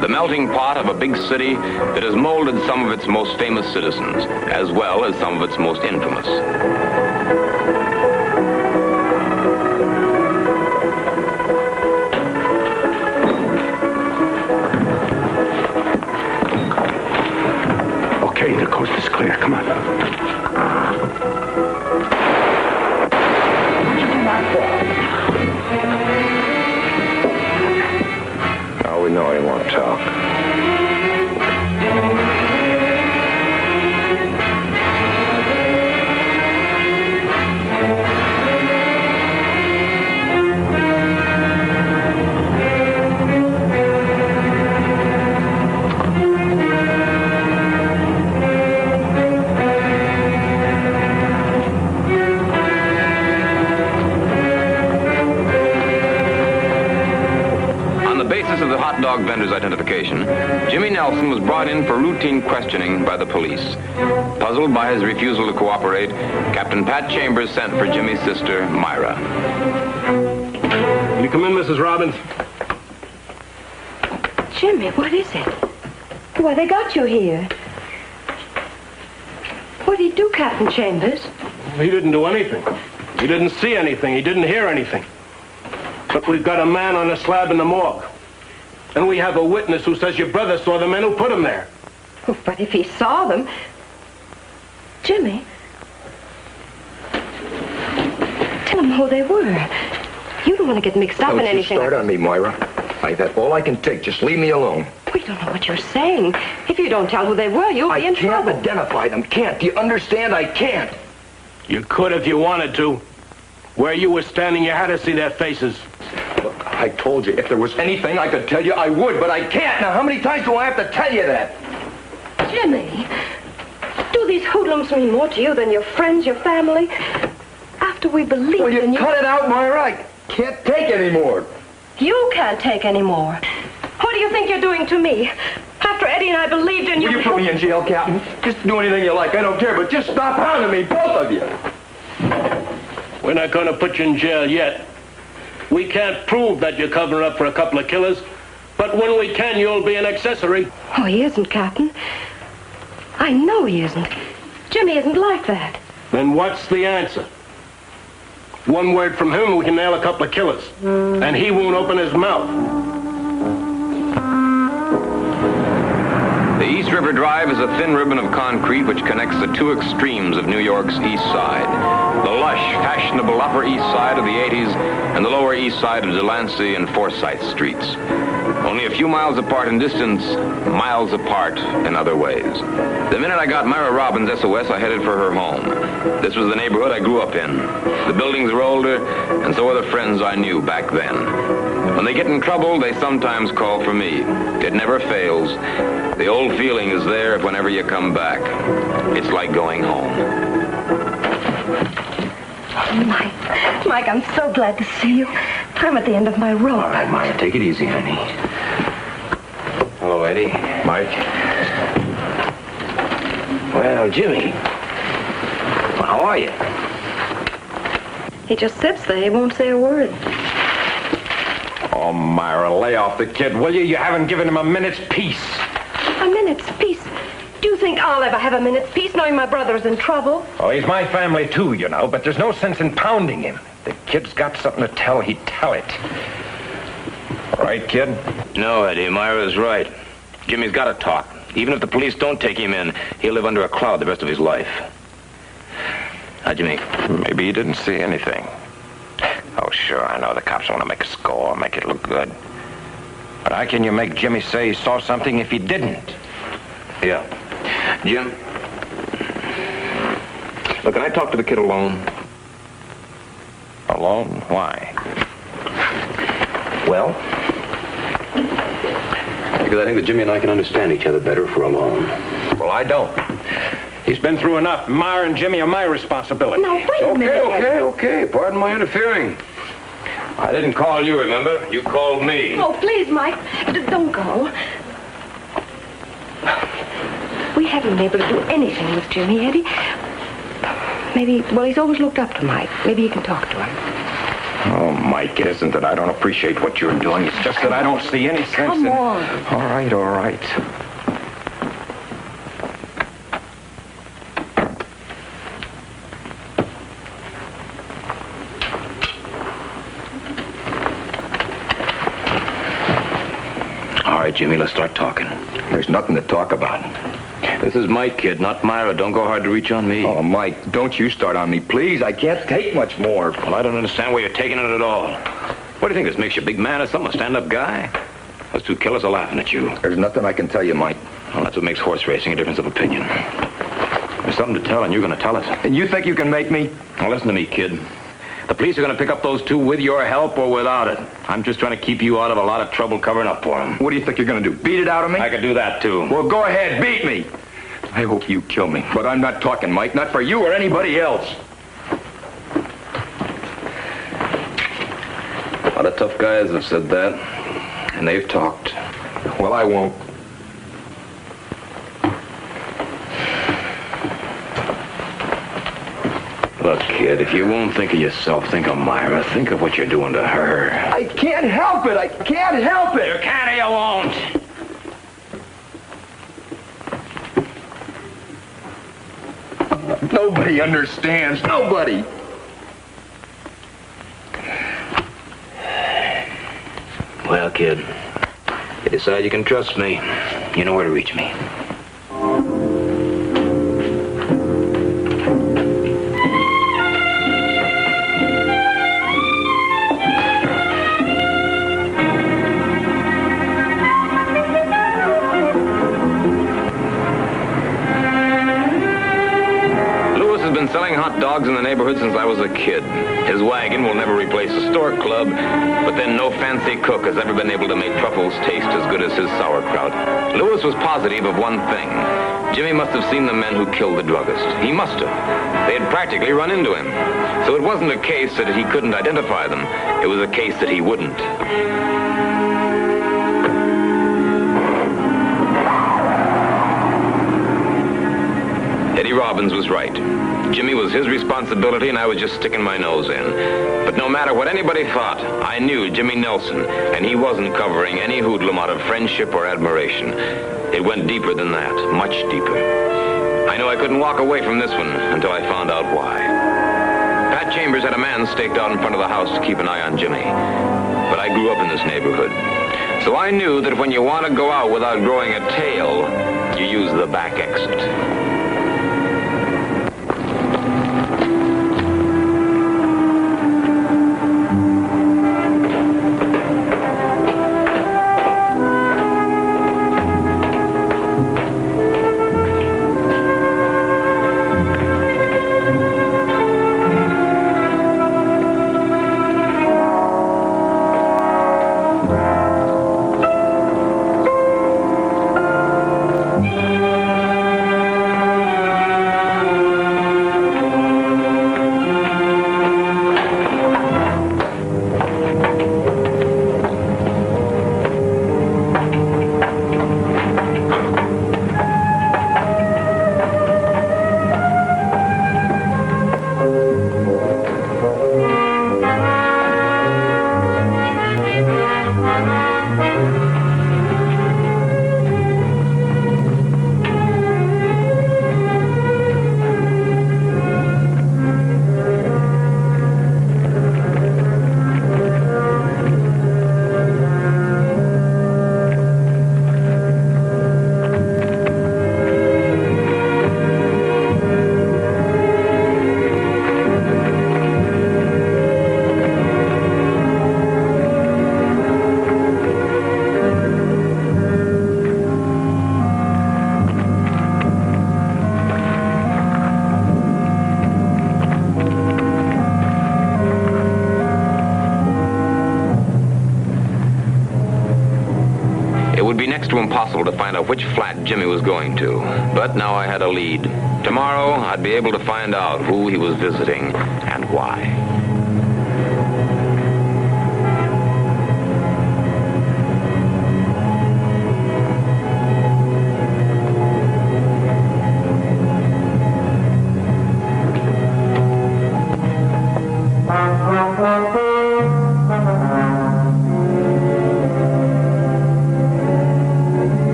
the melting pot of a big city that has molded some of its most famous citizens, as well as some of its most infamous. Okay, the coast is clear. Come on. Now we know he won't talk. Dog vendor's identification, Jimmy Nelson was brought in for routine questioning by the police. Puzzled by his refusal to cooperate, Captain Pat Chambers sent for Jimmy's sister, Myra. Will you come in, Mrs. Robbins? Jimmy, what is it? Why, they got you here. What did he do, Captain Chambers? He didn't do anything. He didn't see anything. He didn't hear anything. But we've got a man on a slab in the morgue. And we have a witness who says your brother saw the men who put him there. Oh, but if he saw them... Jimmy, tell him who they were. You don't want to get mixed up in anything. Don't you start on me, Myra. That's all I can take. Just leave me alone. We don't know what you're saying. If you don't tell who they were, you'll be in trouble. I can't identify them. Can't. Do you understand? I can't. You could if you wanted to. Where you were standing, you had to see their faces. Look, I told you, if there was anything I could tell you, I would, but I can't. Now, how many times do I have to tell you that? Jimmy, do these hoodlums mean more to you than your friends, your family? After we believed in you... Cut it out, Myra. I can't take any more. You can't take any more. What do you think you're doing to me? After Eddie and I believed in you... Will you put me in jail, Captain? Just do anything you like. I don't care, but just stop hounding me, both of you. We're not going to put you in jail yet. We can't prove that you're covering up for a couple of killers, but when we can, you'll be an accessory. Oh, he isn't, Captain. I know he isn't. Jimmy isn't like that. Then what's the answer? One word from him, we can nail a couple of killers. And he won't open his mouth. The East River Drive is a thin ribbon of concrete which connects the two extremes of New York's East Side. The lush, fashionable Upper East Side of the 80s and the Lower East Side of Delancey and Forsyth Streets. Only a few miles apart in distance, miles apart in other ways. The minute I got Myra Robbins' SOS, I headed for her home. This was the neighborhood I grew up in. The buildings were older, and so were the friends I knew back then. When they get in trouble, they sometimes call for me. It never fails. The old feeling is there whenever you come back. It's like going home. Mike, I'm so glad to see you. I'm at the end of my rope. All right, Myra, take it easy, honey. Hello, Eddie. Mike. Well, Jimmy. Well, how are you? He just sits there. He won't say a word. Oh, Myra, lay off the kid, will you? You haven't given him a minute's peace. A minute's peace? Do you think I'll ever have a minute's peace knowing my brother's in trouble? Oh, he's my family, too, you know, but there's no sense in pounding him. The kid's got something to tell, he'd tell it. All right, kid? No, Eddie, Myra's right. Jimmy's got to talk. Even if the police don't take him in, he'll live under a cloud the rest of his life. Now, Jimmy. Maybe he didn't see anything. Oh, sure, I know the cops want to make a score, make it look good. But how can you make Jimmy say he saw something if he didn't? Yeah. Jim? Look, can I talk to the kid alone? Alone? Why? Well, because I think that Jimmy and I can understand each other better if we're alone. Well, I don't. He's been through enough. Myra and Jimmy are my responsibility. Now, wait a minute. Okay. Pardon my interfering. I didn't call you, remember? You called me. Oh, please, Mike. Don't go. We haven't been able to do anything with Jimmy, Eddie. Maybe, well, he's always looked up to Mike. Maybe you can talk to him. Oh, Oh, Mike, it isn't that I don't appreciate what you're doing. It's just that I don't see any sense Come in... on. All right, all right. All right, Jimmy, let's start talking. There's nothing to talk about. This is my kid, not Myra. Don't go hard to reach on me. Oh, Mike, don't you start on me, please. I can't take much more. Well, I don't understand why you're taking it at all. What do you think this makes you, big man or something? A stand-up guy? Those two killers are laughing at you. There's nothing I can tell you, Mike. Well, that's what makes horse racing a difference of opinion. There's something to tell, and you're going to tell it. And you think you can make me? Now, listen to me, kid. The police are going to pick up those two with your help or without it. I'm just trying to keep you out of a lot of trouble covering up for them. What do you think you're going to do? Beat it out of me? I could do that, too. Well, go ahead, beat me. I hope you kill me. But I'm not talking, Mike. Not for you or anybody else. A lot of tough guys have said that, and they've talked. Well, I won't. Look, kid, if you won't think of yourself, think of Myra. Think of what you're doing to her. I can't help it. I can't help it. You can't or you won't. Nobody understands. Nobody. Well, kid, you decide you can trust me. You know where to reach me. Selling hot dogs in the neighborhood since I was a kid. His wagon will never replace a store club, but then no fancy cook has ever been able to make truffles taste as good as his sauerkraut. Lewis was positive of one thing. Jimmy must have seen the men who killed the druggist. He must have. They had practically run into him. So it wasn't a case that he couldn't identify them. It was a case that he wouldn't. Eddie Robbins was right. Jimmy was his responsibility, and I was just sticking my nose in. But no matter what anybody thought, I knew Jimmy Nelson, and he wasn't covering any hoodlum out of friendship or admiration. It went deeper than that, much deeper. I knew I couldn't walk away from this one until I found out why. Pat Chambers had a man staked out in front of the house to keep an eye on Jimmy. But I grew up in this neighborhood. So I knew that when you want to go out without growing a tail, you use the back exit. To impossible to find out which flat Jimmy was going to. But now I had a lead. Tomorrow, I'd be able to find out who he was visiting and why.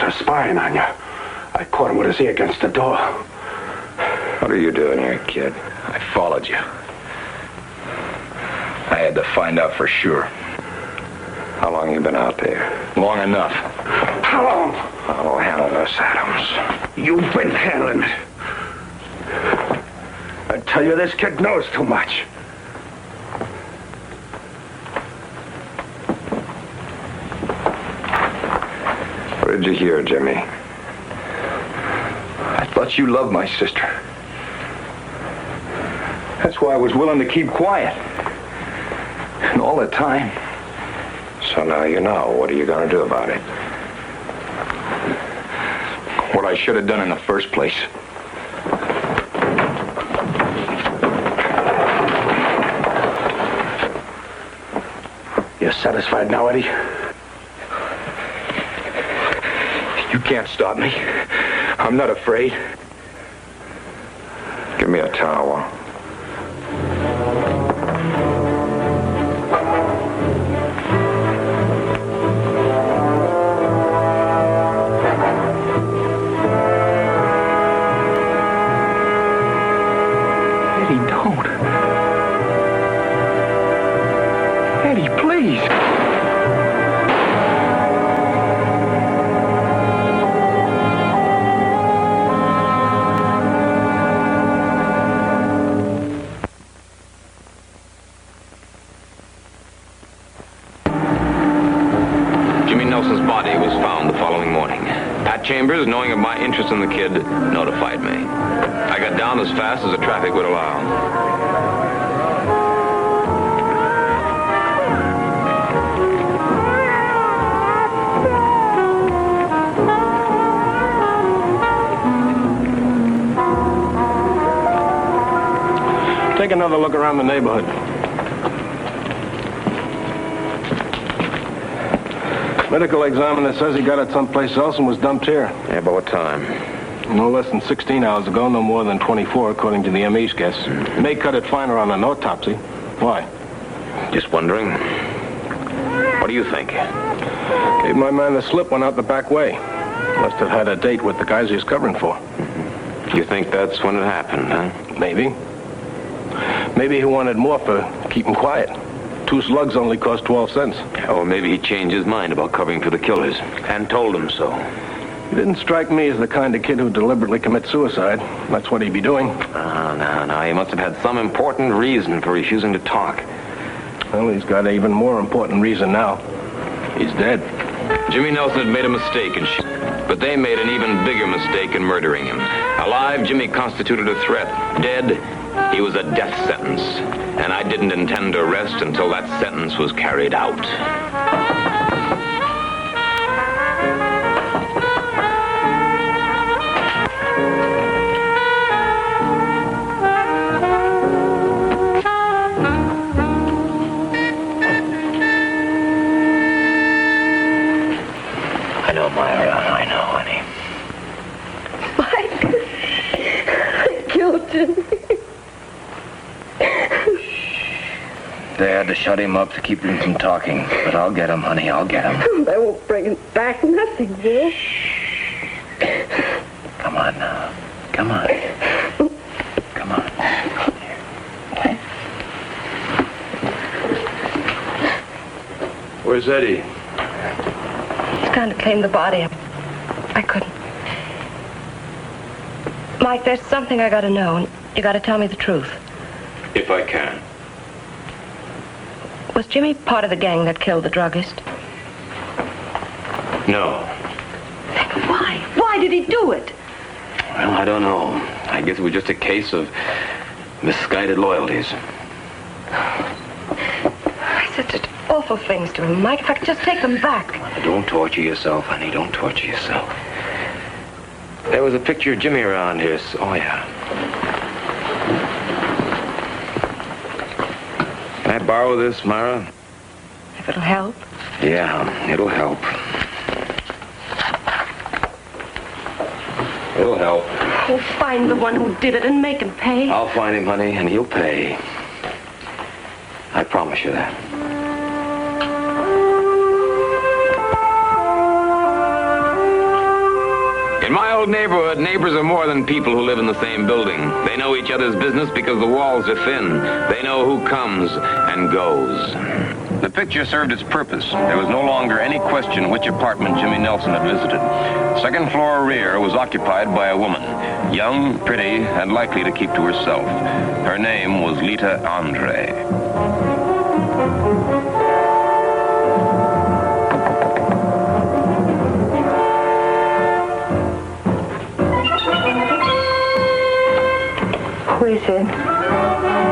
was spying on you. I caught him with his ear against the door. What are you doing here, kid? I followed you. I had to find out for sure. How long you been out there? Long enough. How long? I'll handle this, Adams. You've been handling it. I tell you, this kid knows too much. What did you hear, Jimmy? I thought you loved my sister. That's why I was willing to keep quiet. And all the time. So now you know. What are you going to do about it? What I should have done in the first place. You're satisfied now, Eddie? You can't stop me. I'm not afraid. Give me a towel. Eddie, don't. Eddie, please. Nelson's body was found the following morning. Pat Chambers, knowing of my interest in the kid, notified me. I got down as fast as the traffic would allow. Take another look around the neighborhood. Medical examiner says he got it someplace else and was dumped here. Yeah, about what time? No less than 16 hours ago, no more than 24, according to the ME's guess. May cut it finer on an autopsy. Why? Just wondering. What do you think? Gave my man the slip, went out the back way. Must have had a date with the guys he's covering for. You think that's when it happened, huh? Maybe. Maybe he wanted more for keeping quiet. 2 slugs only cost 12 cents. Or maybe he changed his mind about covering for the killers and told them so. He didn't strike me as the kind of kid who deliberately commits suicide. That's what he'd be doing. No. He must have had some important reason for refusing to talk. Well, he's got an even more important reason now. He's dead. Jimmy Nelson had made a mistake in but they made an even bigger mistake in murdering him. Alive, Jimmy constituted a threat. Dead, he was a death sentence. And I didn't intend to rest until that sentence was carried out. I know, Myra. I know, honey. Mike, I killed Jimmy. They had to shut him up to keep him from talking. But I'll get him, honey. I'll get him. They won't bring him back. Nothing will. Come on now. Come on. Come on. Where's Eddie? He's gone to claim the body. I couldn't. Mike, there's something I gotta know, and you gotta tell me the truth. If I can. Was Jimmy part of the gang that killed the druggist? No. Why? Why did he do it? Well, I don't know. I guess it was just a case of misguided loyalties. I said such awful things to him, Mike. If I could just take them back. Don't torture yourself, honey. Don't torture yourself. There was a picture of Jimmy around here. Oh, yeah. Can I borrow this, Myra? If it'll help. Yeah, it'll help. It'll help. Oh, find the one who did it and make him pay. I'll find him, honey, and he'll pay. I promise you that. In my old neighborhood, neighbors are more than people who live in the same building. They know each other's business because the walls are thin. They know who comes and goes. The picture served its purpose. There was no longer any question which apartment Jimmy Nelson had visited. Second floor rear was occupied by a woman, young, pretty, and likely to keep to herself. Her name was Lita Andre. Who is it?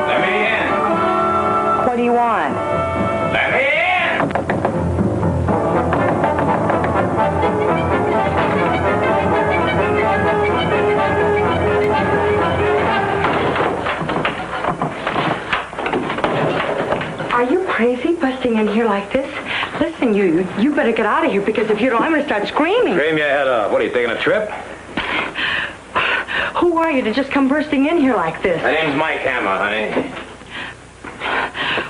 Let me in. What do you want? Let me in. Are you crazy busting in here like this? Listen, you better get out of here because if you don't, I'm going to start screaming. Scream your head off. What, are you taking a trip? Who are you to just come bursting in here like this? My name's Mike Hammer, honey.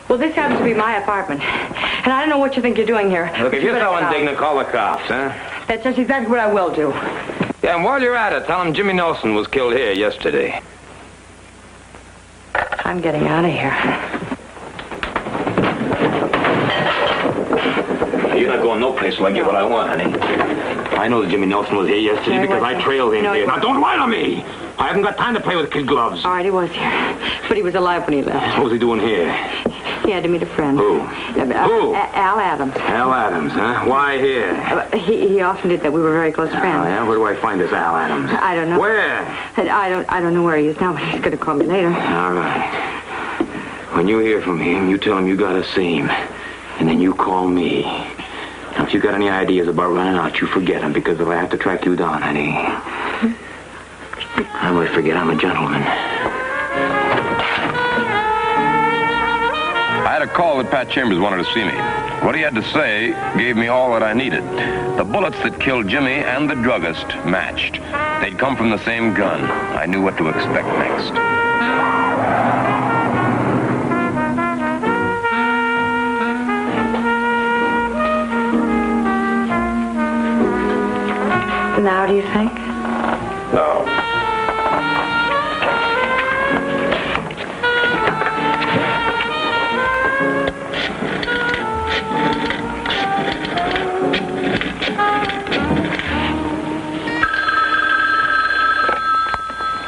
Well, this happens to be my apartment. And I don't know what you think you're doing here. Look, if you're better so get out. indignant, call the cops, huh? That's just exactly what I will do. Yeah, and while you're at it, tell them Jimmy Nelson was killed here yesterday. I'm getting out of here. You're not going no place till I get what I want, honey. I know that Jimmy Nelson was here yesterday because I trailed him here. Now, don't lie to me. I haven't got time to play with kid gloves. All right, he was here. But he was alive when he left. What was he doing here? He had to meet a friend. Who? Who? Al Adams. Al Adams, huh? Why here? He often did that. We were very close Oh, friends. yeah? Where do I find this Al Adams? I don't know. Where? I don't know where he is now, but he's going to call me later. All right. When you hear from him, you tell him you got to see him. And then you call me. Now, if you got any ideas about running out, you forget them, because if I have to track you down, honey, I might forget I'm a gentleman. I had a call that Pat Chambers wanted to see me. What he had to say gave me all that I needed. The bullets that killed Jimmy and the druggist matched. They'd come from the same gun. I knew what to expect next. Now, do you think? No.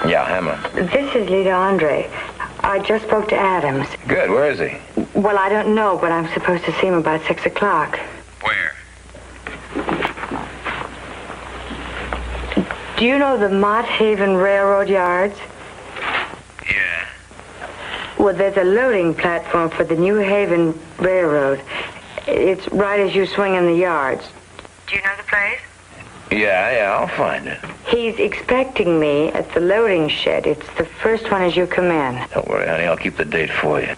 Yeah, Hammer. This is Lita Andre. I just spoke to Adams. Good. Where is he? Well, I don't know, but I'm supposed to see him about 6 o'clock. Where? Do you know the Mott Haven Railroad yards? Yeah. Well, there's a loading platform for the New Haven Railroad. It's right as you swing in the yards. Do you know the place? Yeah, I'll find it. He's expecting me at the loading shed. It's the first one as you come in. Don't worry, honey. I'll keep the date for you.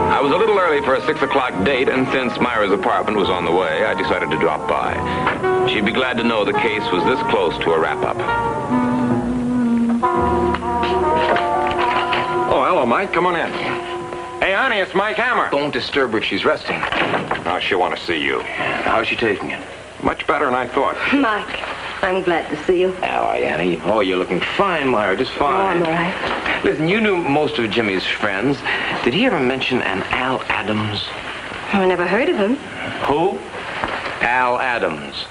I was a little early for a 6 o'clock date, and since Myra's apartment was on the way, I decided to drop by. She'd be glad to know the case was this close to a wrap-up. Oh, hello, Mike. Come on in. Hey, honey, it's Mike Hammer. Don't disturb her. She's resting. Oh, she'll want to see you. How's she taking it? Much better than I thought. Mike, I'm glad to see you. How are you, honey? Oh, you're looking fine, Myra. Just Oh, fine. I'm all right. Listen, you knew most of Jimmy's friends. Did he ever mention an Al Adams? I never heard of him. Who? Al Adams.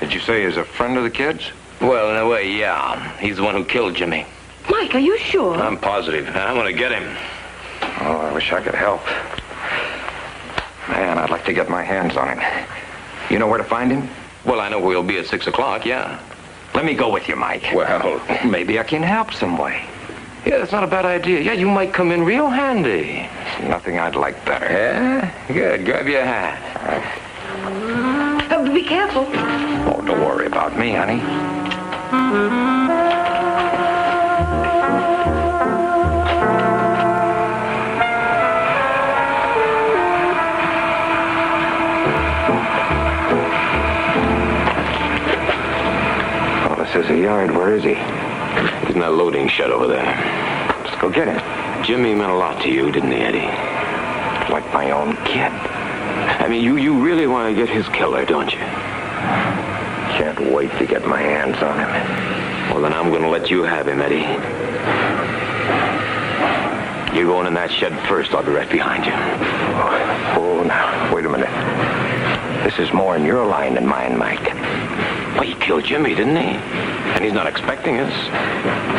Did you say he's a friend of the kids? Well, in a way, yeah. He's the one who killed Jimmy. Mike, are you sure? I'm positive. I'm going to get him. Oh, I wish I could help. Man, I'd like to get my hands on him. You know where to find him? Well, I know where he'll be at 6 o'clock, yeah. Let me go with you, Mike. Well, Maybe I can help some way. yeah, that's not a bad idea. Yeah, you might come in real handy. There's nothing I'd like better. Yeah? Good. Grab your hat. Be careful. Oh, don't worry about me, honey. Oh, this is a yard. Where is he? He's in that loading shed over there. Let's go get him. Jimmy meant a lot to you, didn't he, Eddie? Like my own kid. I mean, you really want to get his killer, don't you? Can't wait to get my hands on him. Well, then I'm going to let you have him, Eddie. You're going in that shed first. I'll be right behind you. Oh, now, wait a minute. This is more in your line than mine, Mike. Well, he killed Jimmy, didn't he? And he's not expecting us.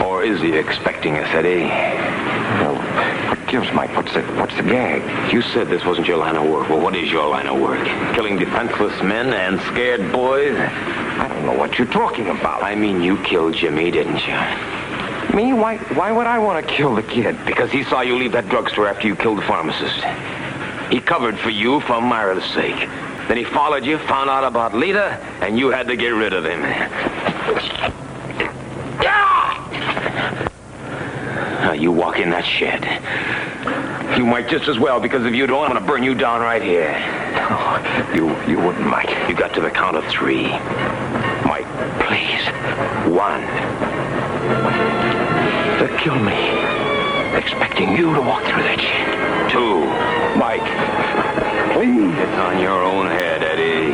Or is he expecting us, Eddie? Well, what gives, Mike? What's the gag? You said this wasn't your line of work. Well, what is your line of work? Killing defenseless men and scared boys? I don't know what you're talking about. I mean, you killed Jimmy, didn't you? Me? Why would I want to kill the kid? Because he saw you leave that drugstore after you killed the pharmacist. He covered for you for Myra's sake. Then he followed you, found out about Lita, and you had to get rid of him. Now, you walk in that shed. You might just as well, because if you don't, I'm going to burn you down right here. Oh, you wouldn't, Mike. You got to the count of 3. Mike, please. 1. They'll kill me. Expecting you to walk through that shed. 2. Mike, please. It's on your own head, Eddie.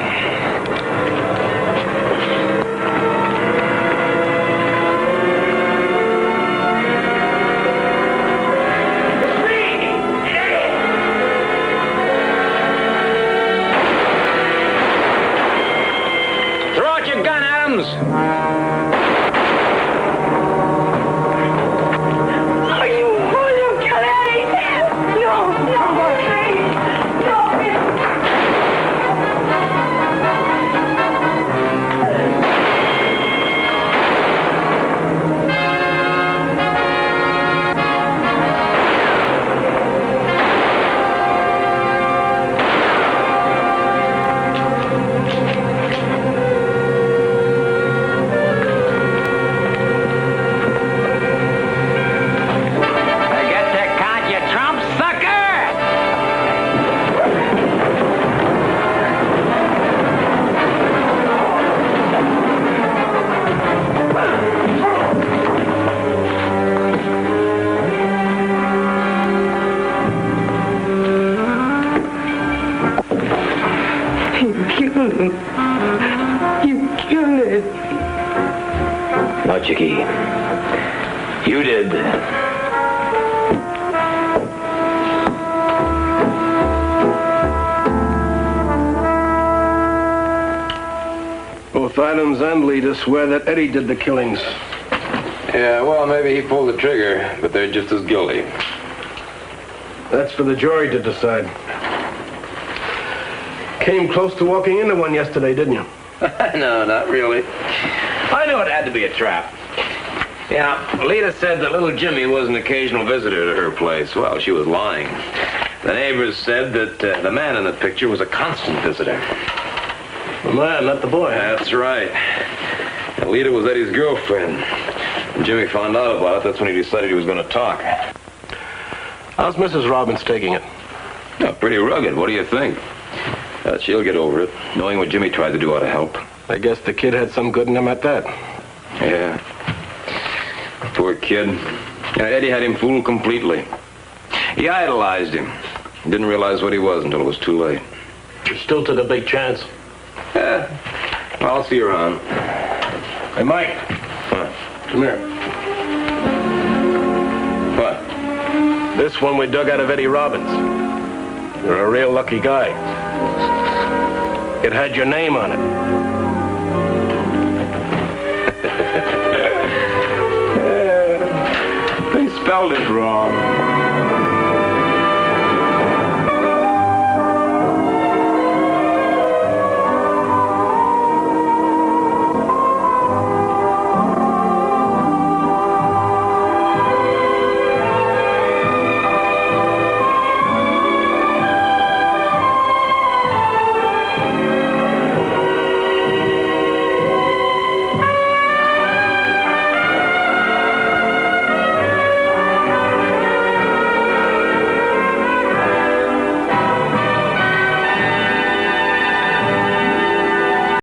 Throw out your gun, Adams. No, Chicky. You did. Both Adams and Lita swear that Eddie did the killings. Yeah, well, maybe he pulled the trigger, but they're just as guilty. That's for the jury to decide. Came close to walking into one yesterday, didn't you? No, not really. I knew it had to be a trap. Yeah, Lita said that little Jimmy was an occasional visitor to her place. Well, she was lying. The neighbors said that the man in the picture was a constant visitor. The man, not the boy. That's right. And Lita was Eddie's girlfriend. When Jimmy found out about it, that's when he decided he was going to talk. How's Mrs. Robbins taking it? Yeah, pretty rugged. What do you think? She'll get over it. Knowing what Jimmy tried to do ought to help. I guess the kid had some good in him at that. Yeah. Poor kid. Yeah, Eddie had him fooled completely. He idolized him. Didn't realize what he was until it was too late. Still took a big chance. Yeah. Well, I'll see you around. Hey, Mike. What? Come here. What? This one we dug out of Eddie Robbins. You're a real lucky guy. It had your name on it. They spelled it wrong.